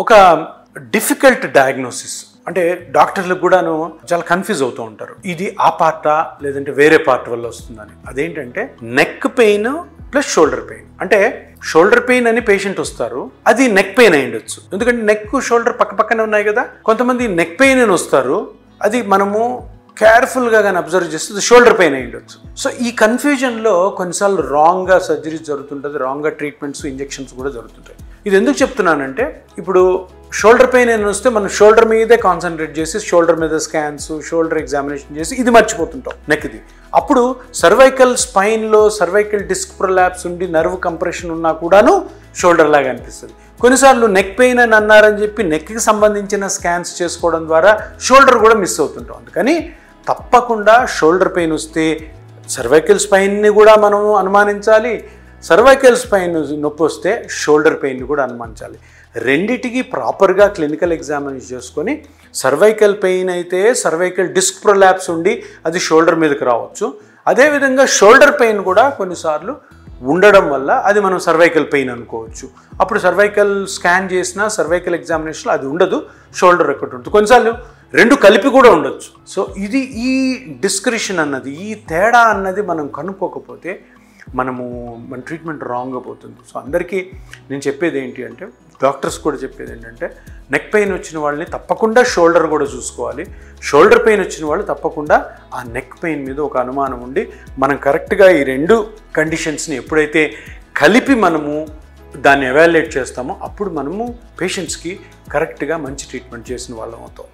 ఒక difficult diagnosis అంటే డాక్టర్లకు కూడాను చాలా కన్ఫ్యూజ్ అవుతూ ఉంటారు. ఇది ఆ పార్టా లేదంటే వేరే పార్ట్ వల్ల వస్తుందని. అదేంటంటే neck pain plus shoulder pain. అంటే షోల్డర్ పెయిన్ అని పేషెంట్ వస్తారు, అది నెక్ పెయిన్ అయి ఉండొచ్చు. ఎందుకంటే నెక్ షోల్డర్ పక్క పక్కనే ఉన్నాయి కదా. కొంతమంది నెక్ పెయిన్ అని వస్తారు, అది మనము కేర్ఫుల్గా కానీ అబ్జర్వ్ చేస్తే షోల్డర్ పెయిన్ అయి ఉండొచ్చు. సో ఈ కన్ఫ్యూజన్లో కొన్నిసార్లు రాంగ్గా సర్జరీస్ జరుగుతుంటుంది, రాంగ్గా ట్రీట్మెంట్స్ ఇంజెక్షన్స్ కూడా జరుగుతుంటాయి. ఇది ఎందుకు చెప్తున్నానంటే ఇప్పుడు షోల్డర్ పెయిన్ అని వస్తే మనం షోల్డర్ మీదే కాన్సన్ట్రేట్ చేసి షోల్డర్ మీద స్కాన్స్, షోల్డర్ ఎగ్జామినేషన్ చేసి ఇది మర్చిపోతుంటాం నెక్ది. అప్పుడు సర్వైకల్ స్పైన్లో సర్వైకల్ డిస్క్ ప్రొలాప్స్ ఉండి నర్వ్ కంప్రెషన్ ఉన్నా కూడాను షోల్డర్ లాగా అనిపిస్తుంది. కొన్నిసార్లు నెక్ పెయిన్ అని అన్నారని చెప్పి నెక్కి సంబంధించిన స్కాన్స్ చేసుకోవడం ద్వారా షోల్డర్ కూడా మిస్ అవుతుంటాం. అందుకని తప్పకుండా షోల్డర్ పెయిన్ వస్తే సర్వైకల్ స్పైన్ని కూడా మనం అనుమానించాలి, సర్వైకల్ స్పైన్ నొప్పి వస్తే షోల్డర్ పెయిన్ కూడా అనుమానించాలి. రెండిటికి ప్రాపర్గా క్లినికల్ ఎగ్జామినేషన్ చేసుకొని సర్వైకల్ పెయిన్ అయితే సర్వైకల్ డిస్క్ ప్రొలాప్స్ ఉండి అది షోల్డర్ మీదకి రావచ్చు. అదేవిధంగా షోల్డర్ పెయిన్ కూడా కొన్నిసార్లు ఉండడం వల్ల అది మనం సర్వైకల్ పెయిన్ అనుకోవచ్చు. అప్పుడు సర్వైకల్ స్కాన్ చేసినా సర్వైకల్ ఎగ్జామినేషన్లో అది ఉండదు, షోల్డర్ ఒకటి ఉంటుంది. కొన్నిసార్లు రెండు కలిపి కూడా ఉండొచ్చు. సో ఇది ఈ డిస్క్రిషన్ అన్నది, ఈ తేడా అన్నది మనం కనుక్కోకపోతే మన ట్రీట్మెంట్ రాంగ్గా పోతుంది. సో అందరికీ నేను చెప్పేది ఏంటి అంటే, డాక్టర్స్ కూడా చెప్పేది ఏంటంటే, నెక్ పెయిన్ వచ్చిన వాళ్ళని తప్పకుండా షోల్డర్ కూడా చూసుకోవాలి. షోల్డర్ పెయిన్ వచ్చిన వాళ్ళు తప్పకుండా ఆ నెక్ పెయిన్ మీద ఒక అనుమానం ఉండి మనం కరెక్ట్గా ఈ రెండు కండిషన్స్ని ఎప్పుడైతే కలిపి మనము దాన్ని ఎవాల్యుయేట్ చేస్తామో అప్పుడు మనము పేషెంట్స్కి కరెక్ట్గా మంచి ట్రీట్మెంట్ చేసిన వాళ్ళం అవుతాం.